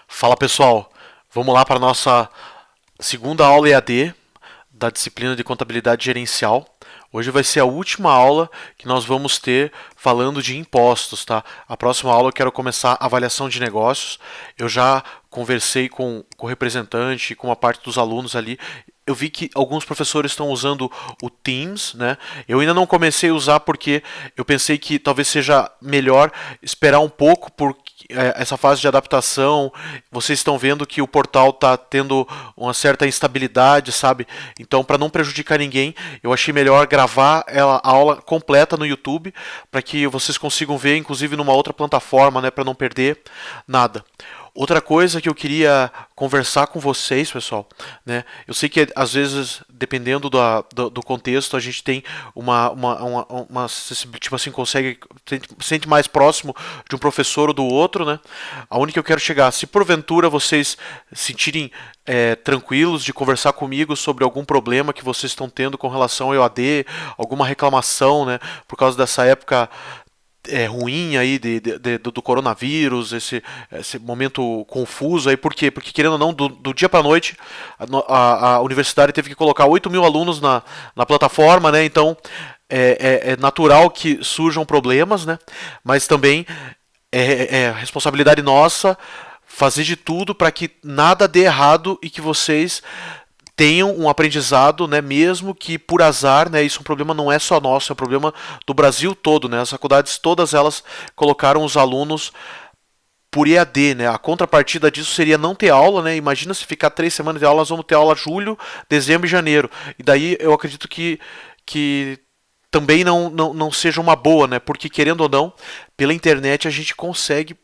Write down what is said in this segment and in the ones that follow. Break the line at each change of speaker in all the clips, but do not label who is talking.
Fala pessoal, vamos lá para a nossa segunda aula EAD da disciplina de contabilidade gerencial. Hoje vai ser a última aula que nós vamos ter falando de impostos, tá? A próxima aula eu quero começar a avaliação de negócios. Eu já conversei com o representante, com uma parte dos alunos ali. Eu vi que alguns professores estão usando o Teams, né? Eu ainda não comecei a usar porque eu pensei que talvez seja melhor esperar um pouco por essa fase de adaptação. Vocês estão vendo que o portal está tendo uma certa instabilidade, sabe? Então, para não prejudicar ninguém, eu achei melhor gravar a aula completa no YouTube para que vocês consigam ver, inclusive numa outra plataforma, né? Para não perder nada. Outra coisa que eu queria conversar com vocês, pessoal, né? Eu sei que às vezes, dependendo do contexto, a gente tem tipo assim, sente mais próximo de um professor ou do outro, né? Aonde que eu quero chegar? Se porventura vocês se sentirem tranquilos de conversar comigo sobre algum problema que vocês estão tendo com relação ao EAD, alguma reclamação, né? Por causa dessa época ruim aí do coronavírus, esse momento confuso aí, por quê? Porque querendo ou não, do dia para noite, a universidade teve que colocar 8 mil alunos na plataforma, né? Então é natural que surjam problemas, né? Mas também é responsabilidade nossa fazer de tudo para que nada dê errado e que vocês tenham um aprendizado, né, mesmo que por azar, né, isso é um problema não é só nosso, é um problema do Brasil todo, né, as faculdades todas elas colocaram os alunos por EAD, né, a contrapartida disso seria não ter aula, né, imagina se ficar 3 semanas de aula, nós vamos ter aula julho, dezembro e janeiro, e daí eu acredito que também não seja uma boa, né, porque querendo ou não, pela internet a gente consegue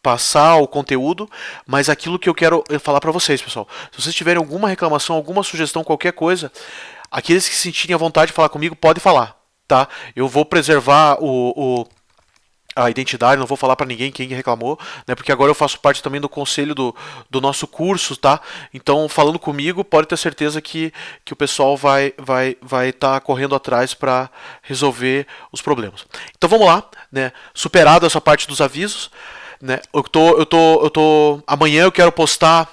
passar o conteúdo, mas aquilo que eu quero falar para vocês, pessoal. Se vocês tiverem alguma reclamação, alguma sugestão, qualquer coisa, aqueles que se sentirem à vontade de falar comigo, podem falar, tá? Eu vou preservar a identidade, não vou falar para ninguém quem reclamou, né? Porque agora eu faço parte também do conselho do nosso curso, tá? Então, falando comigo, pode ter certeza que o pessoal vai tá correndo atrás para resolver os problemas. Então, vamos lá, né? Superado essa parte dos avisos, né? Amanhã eu quero postar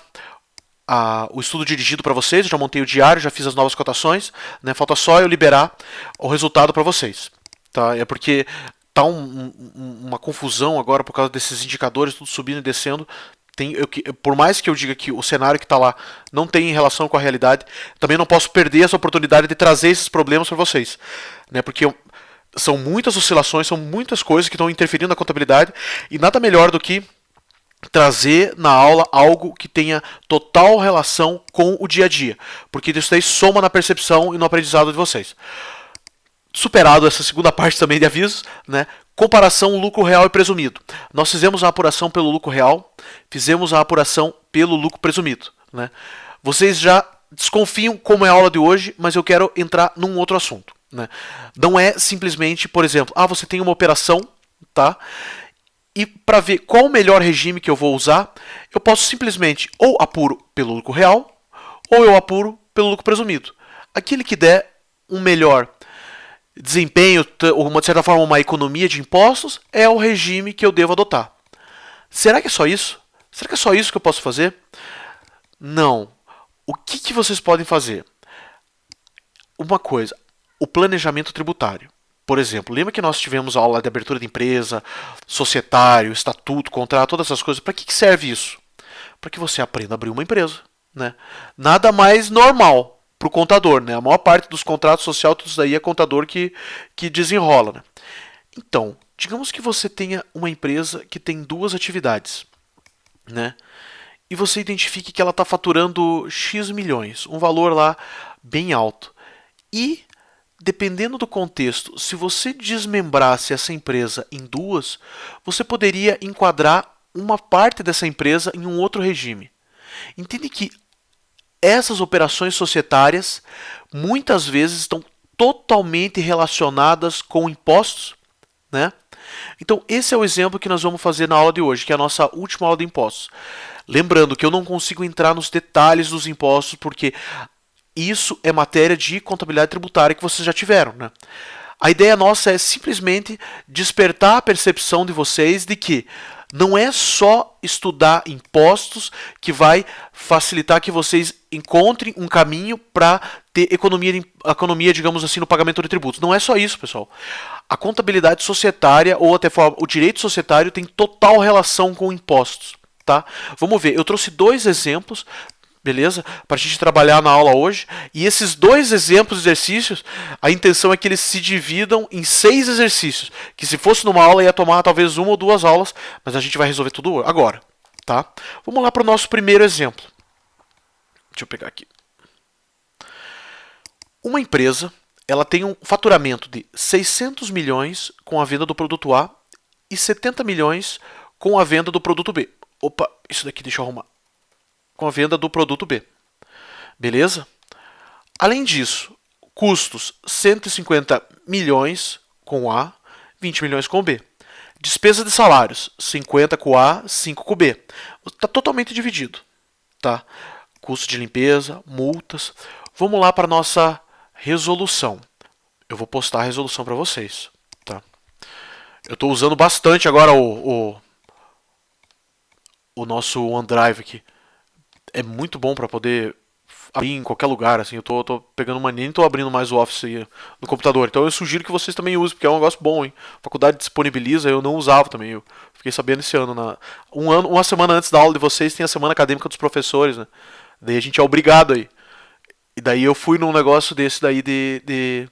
o estudo dirigido para vocês. Eu já montei o diário, já fiz as novas cotações, né? Falta só eu liberar o resultado para vocês, tá? É porque tá uma confusão agora por causa desses indicadores tudo subindo e descendo. Por mais que eu diga que o cenário que está lá não tem relação com a realidade, também não posso perder essa oportunidade de trazer esses problemas para vocês, né? Porque são muitas oscilações, são muitas coisas que estão interferindo na contabilidade e nada melhor do que trazer na aula algo que tenha total relação com o dia a dia, porque isso daí soma na percepção e no aprendizado de vocês. Superado essa segunda parte também de avisos, né? Comparação lucro real e presumido. Nós fizemos a apuração pelo lucro real, fizemos a apuração pelo lucro presumido, né? Vocês já desconfiam como é a aula de hoje, mas eu quero entrar num outro assunto, né? Não é simplesmente, por exemplo, você tem uma operação, tá? E para ver qual o melhor regime que eu vou usar, eu posso simplesmente ou apuro pelo lucro real, ou eu apuro pelo lucro presumido. Aquele que der um melhor desempenho, ou de certa forma uma economia de impostos, é o regime que eu devo adotar. Será que é só isso? Será que é só isso que eu posso fazer? Não. O que vocês podem fazer? Uma coisa, o planejamento tributário. Por exemplo, lembra que nós tivemos a aula de abertura de empresa, societário, estatuto, contrato, todas essas coisas? Para que serve isso? Para que você aprenda a abrir uma empresa, né? Nada mais normal para o contador, né? A maior parte dos contratos sociais, tudo isso daí é contador que desenrola, né? Então, digamos que você tenha uma empresa que tem duas atividades, né? E você identifique que ela está faturando X milhões, um valor lá bem alto. E, dependendo do contexto, se você desmembrasse essa empresa em duas, você poderia enquadrar uma parte dessa empresa em um outro regime. Entende que essas operações societárias muitas vezes estão totalmente relacionadas com impostos, né? Então, esse é o exemplo que nós vamos fazer na aula de hoje, que é a nossa última aula de impostos. Lembrando que eu não consigo entrar nos detalhes dos impostos, porque isso é matéria de contabilidade tributária que vocês já tiveram, né? A ideia nossa é simplesmente despertar a percepção de vocês de que Não é só estudar impostos que vai facilitar que vocês encontrem um caminho para ter economia, digamos assim, no pagamento de tributos. Não é só isso, pessoal. A contabilidade societária ou até o direito societário tem total relação com impostos, tá? Vamos ver, eu trouxe dois exemplos, beleza? Para a gente trabalhar na aula hoje. E esses dois exemplos de exercícios, a intenção é que eles se dividam em 6 exercícios. Que se fosse numa aula ia tomar talvez 1 ou 2 aulas, mas a gente vai resolver tudo agora, tá? Vamos lá para o nosso primeiro exemplo. Deixa eu pegar aqui. Uma empresa, ela tem um faturamento de 600 milhões com a venda do produto A e 70 milhões com a venda do produto B. Opa, isso daqui deixa eu arrumar. Com a venda do produto B. Beleza? Além disso, custos 150 milhões com A, 20 milhões com B. Despesa de salários, 50 com A, 5 com B. Está totalmente dividido. Tá? Custo de limpeza, multas. Vamos lá para a nossa resolução. Eu vou postar a resolução para vocês. Tá? Eu estou usando bastante agora o nosso OneDrive aqui. É muito bom para poder abrir em qualquer lugar, assim. Eu tô pegando mania, nem tô abrindo mais o Office no computador. Então eu sugiro que vocês também usem, porque é um negócio bom, hein. A faculdade disponibiliza, eu não usava também. Eu fiquei sabendo esse ano, uma semana antes da aula de vocês tem a semana acadêmica dos professores, né. Daí a gente é obrigado aí. E daí eu fui num negócio desse daí de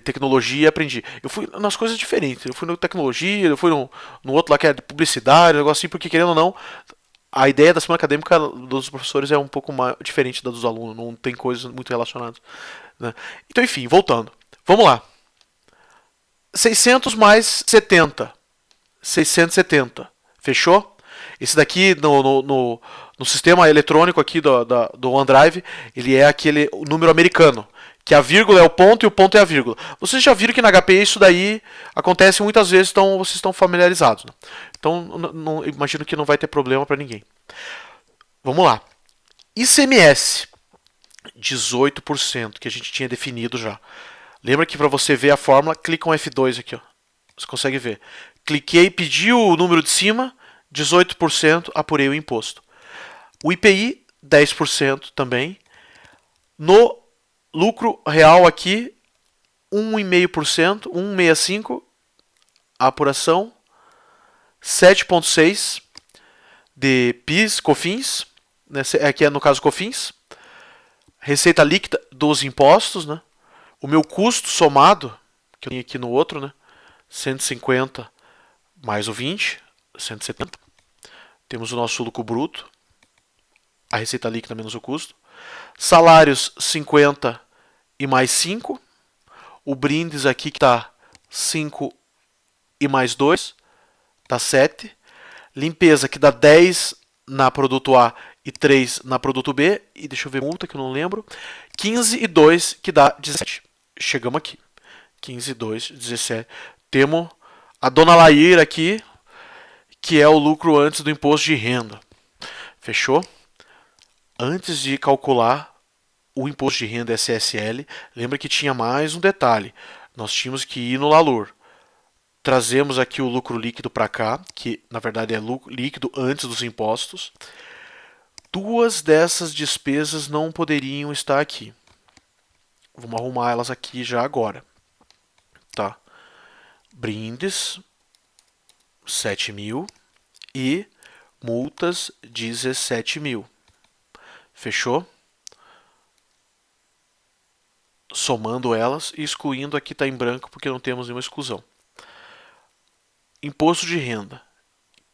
tecnologia e aprendi. Eu fui nas coisas diferentes. Eu fui na tecnologia, eu fui no outro lá que é de publicidade, um negócio assim, porque querendo ou não, a ideia da semana acadêmica dos professores é um pouco mais diferente da dos alunos, não tem coisas muito relacionadas. Né? Então, enfim, voltando. Vamos lá. 600 mais 70. 670. Fechou? Esse daqui no sistema eletrônico aqui do OneDrive, ele é aquele número americano. Que a vírgula é o ponto e o ponto é a vírgula. Vocês já viram que na HP isso daí acontece muitas vezes, então vocês estão familiarizados. Né? Então, imagino que não vai ter problema para ninguém. Vamos lá. ICMS, 18%, que a gente tinha definido já. Lembra que para você ver a fórmula, clica um F2 aqui. Ó. Você consegue ver. Cliquei, pedi o número de cima, 18%, apurei o imposto. O IPI, 10% também. No lucro real aqui, 1,5%, 1,65%, a apuração, 7,6% de PIS, COFINS, né, aqui é no caso COFINS, receita líquida dos impostos, né, o meu custo somado, que eu tenho aqui no outro, né, 150 mais o 20, 170, temos o nosso lucro bruto, a receita líquida menos o custo, salários 50 e mais 5. O brindes aqui que está 5 e mais 2, dá 7. Limpeza que dá 10 na produto A e 3 na produto B. E deixa eu ver multa que eu não lembro. 15 e 2 que dá 17. Chegamos aqui. 15 e 2, 17. Temos a dona Laíra aqui, que é o lucro antes do imposto de renda. Fechou? Antes de calcular o imposto de renda SSL, lembra que tinha mais um detalhe. Nós tínhamos que ir no LALUR. Trazemos aqui o lucro líquido para cá, que na verdade é lucro líquido antes dos impostos. Duas dessas despesas não poderiam estar aqui. Vamos arrumar elas aqui já agora. Tá? Brindes, 7 mil e multas, 17 mil. Fechou? Somando elas e excluindo aqui está em branco porque não temos nenhuma exclusão. Imposto de renda,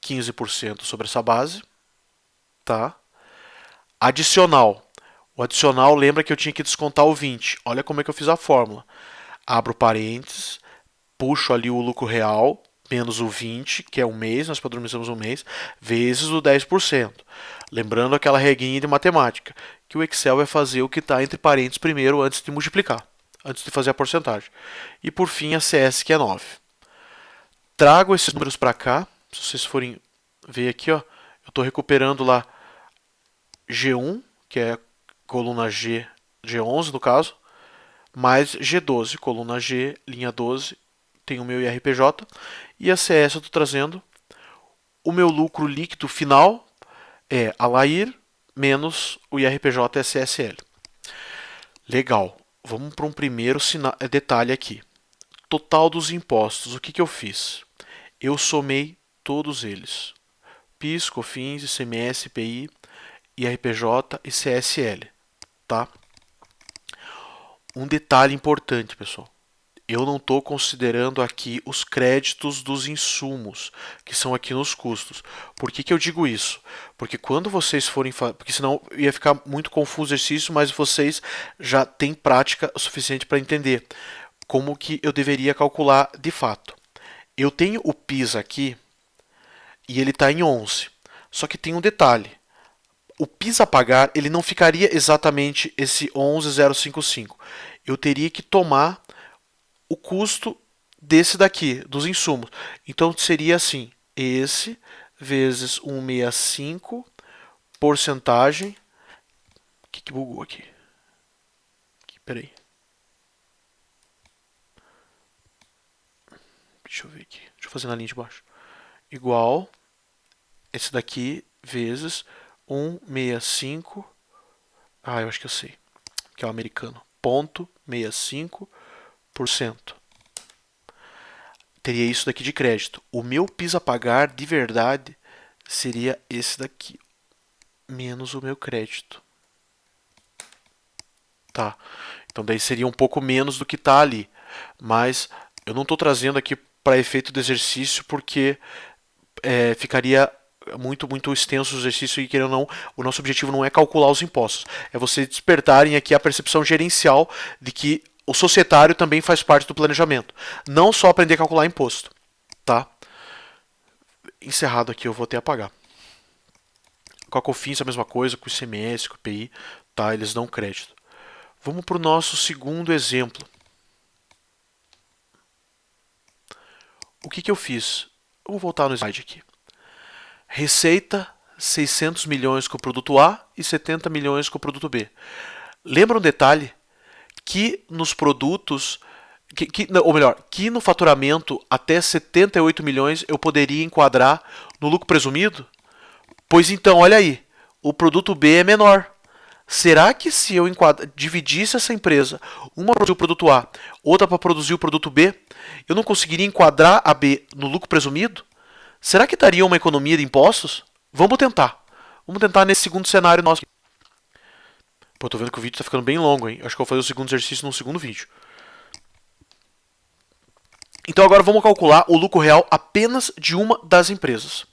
15% sobre essa base. Tá? Adicional. O adicional, lembra que eu tinha que descontar o 20. Olha como é que eu fiz a fórmula. Abro parênteses, puxo ali o lucro real, menos o 20, que é um mês, nós padronizamos um mês, vezes o 10%. Lembrando aquela regrinha de matemática, que o Excel vai fazer o que está entre parênteses primeiro, antes de multiplicar, antes de fazer a porcentagem. E por fim a CS, que é 9. Trago esses números para cá, se vocês forem ver aqui, ó, eu estou recuperando lá G1, que é coluna G, G11 no caso, mais G12, coluna G, linha 12, tem o meu IRPJ, e a CS eu estou trazendo o meu lucro líquido final é a LAIR menos o IRPJ SSL. Legal. Vamos para um primeiro detalhe aqui. Total dos impostos. O que eu fiz? Eu somei todos eles. PIS, COFINS, ICMS, IPI, IRPJ e CSL. Tá? Um detalhe importante, pessoal. Eu não estou considerando aqui os créditos dos insumos, que são aqui nos custos. Por que eu digo isso? Porque quando vocês forem porque senão ia ficar muito confuso o exercício, mas vocês já têm prática o suficiente para entender como que eu deveria calcular de fato. Eu tenho o PIS aqui e ele está em 11. Só que tem um detalhe. O PIS a pagar ele não ficaria exatamente esse 11,055. Eu teria que tomar o custo desse daqui, dos insumos. Então seria assim, esse vezes 165, porcentagem. O que bugou aqui? Peraí. Deixa eu ver aqui. Deixa eu fazer na linha de baixo. Igual esse daqui vezes 165. Eu acho que eu sei. Que é o americano. 0,65%. Teria isso daqui de crédito. O meu PIS a pagar de verdade seria esse daqui, menos o meu crédito. Tá. Então daí seria um pouco menos do que está ali. Mas eu não estou trazendo aqui para efeito do exercício porque ficaria muito extenso o exercício e, querendo ou não, o nosso objetivo não é calcular os impostos. É vocês despertarem aqui a percepção gerencial de que o societário também faz parte do planejamento. Não só aprender a calcular imposto. Tá? Encerrado aqui, eu vou até apagar. Com a COFINS a mesma coisa, com o ICMS, com o IPI, tá? Eles dão crédito. Vamos para o nosso segundo exemplo. O que eu fiz? Eu vou voltar no slide aqui. Receita, 600 milhões com o produto A e 70 milhões com o produto B. Lembra um detalhe? Que nos produtos, ou melhor, que no faturamento até 78 milhões eu poderia enquadrar no lucro presumido? Pois então, olha aí, o produto B é menor. Será que se eu dividisse essa empresa, uma para produzir o produto A, outra para produzir o produto B, eu não conseguiria enquadrar a B no lucro presumido? Será que daria uma economia de impostos? Vamos tentar. Vamos tentar nesse segundo cenário nosso. Pô, tô vendo que o vídeo tá ficando bem longo, hein? Acho que eu vou fazer o segundo exercício num segundo vídeo. Então agora vamos calcular o lucro real apenas de uma das empresas.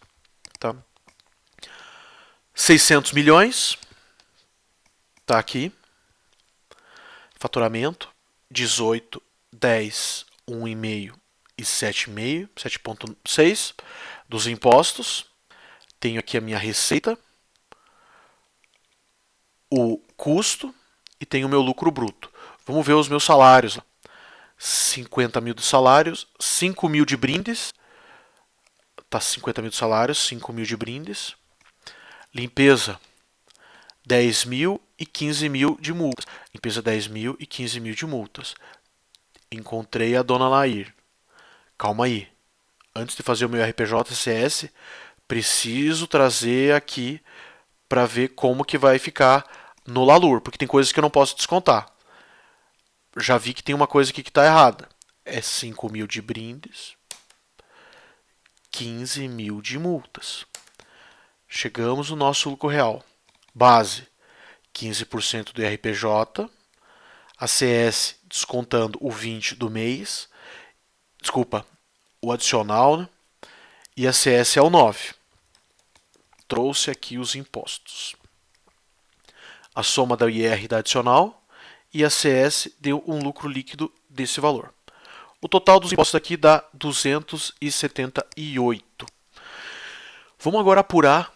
Tá? 600 milhões. Tá aqui. Faturamento. 18, 10, 1,5 e 7,5. 7,6 dos impostos. Tenho aqui a minha receita. O custo e tenho o meu lucro bruto. Vamos ver os meus salários. 50 mil de salários, 5 mil de brindes. Tá 50 mil de salários, 5 mil de brindes. Limpeza, 10 mil e 15 mil de multas. Limpeza, 10 mil e 15 mil de multas. Encontrei a dona Lair. Calma aí. Antes de fazer o meu RPJ-CS, preciso trazer aqui para ver como que vai ficar no LALUR, porque tem coisas que eu não posso descontar. Já vi que tem uma coisa aqui que está errada. É 5 mil de brindes, 15 mil de multas. Chegamos no nosso lucro real. Base, 15% do RPJ, a CS descontando o 20 do mês, desculpa, o adicional, né? E a CS é o 9. Trouxe aqui os impostos. A soma da IR da adicional e a CS deu um lucro líquido desse valor. O total dos impostos aqui dá 278. Vamos agora apurar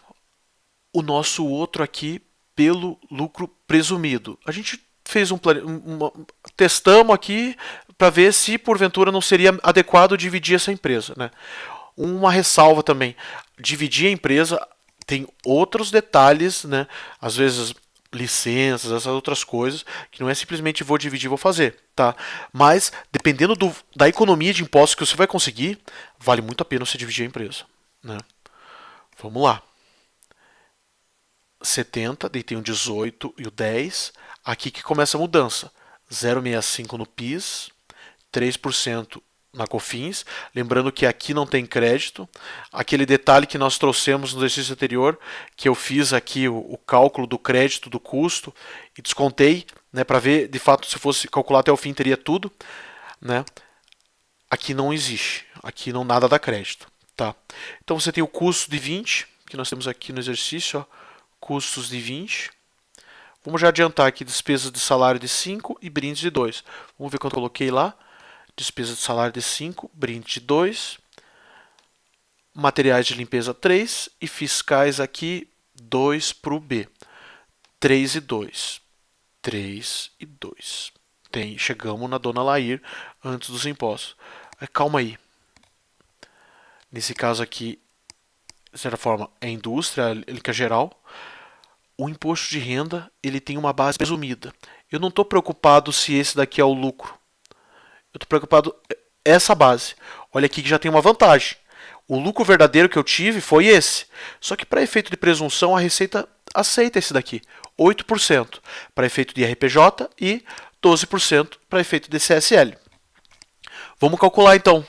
o nosso outro aqui pelo lucro presumido. A gente fez testamos aqui para ver se porventura não seria adequado dividir essa empresa, né? Uma ressalva também, dividir a empresa tem outros detalhes, né? Às vezes licenças, essas outras coisas, que não é simplesmente vou dividir, vou fazer, tá? Mas dependendo da economia de impostos que você vai conseguir, vale muito a pena você dividir a empresa, né? Vamos lá. 70, daí tem o 18 e o 10. Aqui que começa a mudança. 0,65 no PIS, 3% na COFINS. Lembrando que aqui não tem crédito. Aquele detalhe que nós trouxemos no exercício anterior, que eu fiz aqui o cálculo do crédito, do custo, e descontei, né, para ver, de fato, se fosse calcular até o fim, teria tudo. Né? Aqui não existe. Aqui não nada dá crédito. Tá? Então você tem o custo de 20, que nós temos aqui no exercício, ó, custos de 20. Vamos já adiantar aqui despesas de salário de 5 e brindes de 2. Vamos ver quanto eu coloquei lá. Despesa de salário de 5, brinde de 2. Materiais de limpeza 3 e fiscais aqui 2 para o B. 3 e 2. 3 e 2. Chegamos na Dona Lair antes dos impostos. Calma aí. Nesse caso aqui, de certa forma, é indústria, ele que é geral. O imposto de renda ele tem uma base presumida. Eu não estou preocupado se esse daqui é o lucro. Eu estou preocupado essa base. Olha aqui que já tem uma vantagem. O lucro verdadeiro que eu tive foi esse. Só que para efeito de presunção a Receita aceita esse daqui. 8% para efeito de RPJ e 12% para efeito de CSL. Vamos calcular então.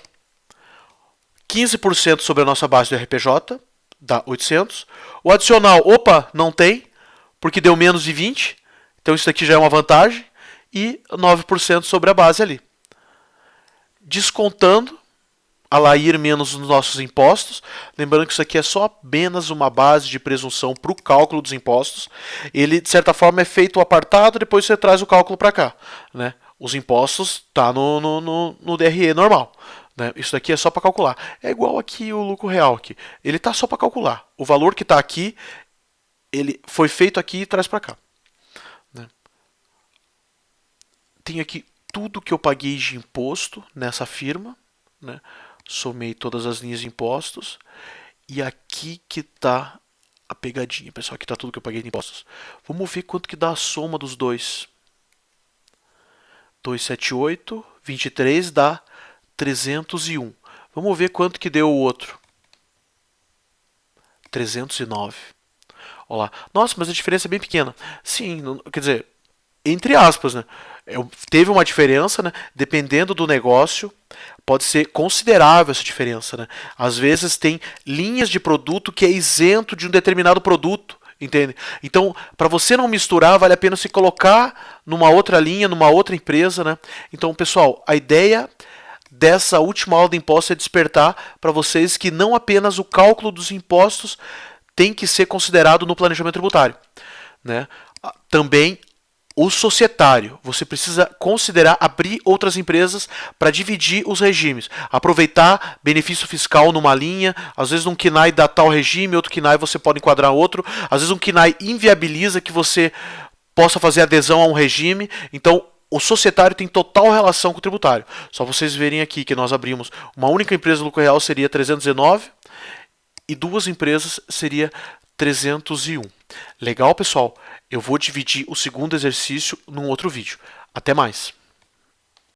15% sobre a nossa base do RPJ, dá 800. O adicional, opa, não tem, porque deu menos de 20. Então isso daqui já é uma vantagem. E 9% sobre a base ali. Descontando a Lair menos os nossos impostos. Lembrando que isso aqui é só apenas uma base de presunção para o cálculo dos impostos. Ele, de certa forma, é feito o apartado, depois você traz o cálculo para cá. Né? Os impostos tá no DRE normal. Né? Isso daqui é só para calcular. É igual aqui o lucro real. Aqui. Ele está só para calcular. O valor que está aqui, ele foi feito aqui e traz para cá. Né? Tenho aqui tudo que eu paguei de imposto nessa firma. Né? Somei todas as linhas de impostos. E aqui que está a pegadinha, pessoal. Aqui está tudo que eu paguei de impostos. Vamos ver quanto que dá a soma dos dois. 278, 23 dá 301. Vamos ver quanto que deu o outro. 309. Olha lá. Nossa, mas a diferença é bem pequena. Sim, quer dizer, entre aspas, né? Teve uma diferença, né? Dependendo do negócio, pode ser considerável essa diferença, né? Às vezes tem linhas de produto que é isento de um determinado produto, entende? Então, para você não misturar, vale a pena se colocar numa outra linha, numa outra empresa, né? Então, pessoal, a ideia dessa última aula de impostos é despertar para vocês que não apenas o cálculo dos impostos tem que ser considerado no planejamento tributário, né? Também o societário, você precisa considerar abrir outras empresas para dividir os regimes, aproveitar benefício fiscal numa linha, às vezes um KNAI dá tal regime, outro KNAI você pode enquadrar outro, às vezes um KNAI inviabiliza que você possa fazer adesão a um regime, então o societário tem total relação com o tributário. Só vocês verem aqui que nós abrimos uma única empresa de lucro real seria 319 e duas empresas seria 301. Legal, pessoal? Eu vou dividir o segundo exercício num outro vídeo. Até mais!